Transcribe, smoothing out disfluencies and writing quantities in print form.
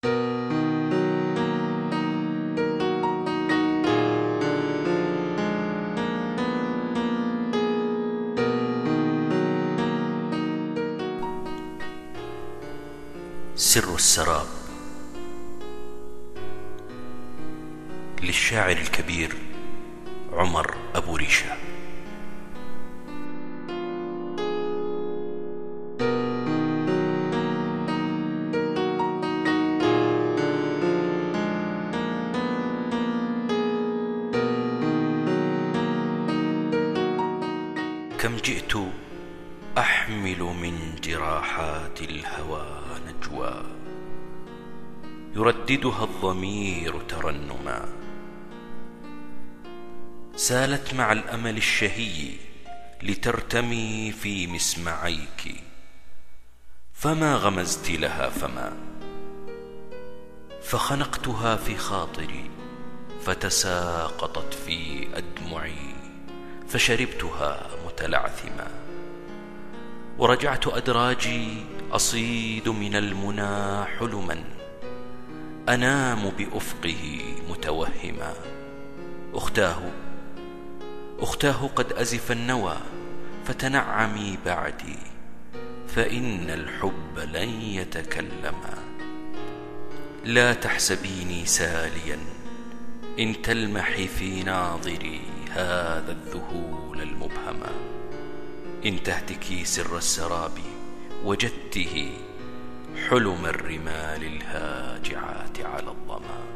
سر السراب للشاعر الكبير عمر أبو ريشة. كم جئت أحمل من جراحات الهوى نجوى يرددها الضمير ترنما، سالت مع الأمل الشهي لترتمي في مسمعيك، فما غمزت لها فما، فخنقتها في خاطري فتساقطت في أدمعي، فشربتها متلعثما، ورجعت أدراجي أصيد من المنى حلما، أنام بأفقه متوهما. أختاه قد أزف النوى، فتنعمي بعدي، فإن الحب لن يتكلما. لا تحسبيني ساليا إن تلمحي في ناظري هذا الذهول المبهما، إن تهتكي سر السراب وجدته حلم الرمال الهاجعات على الظما.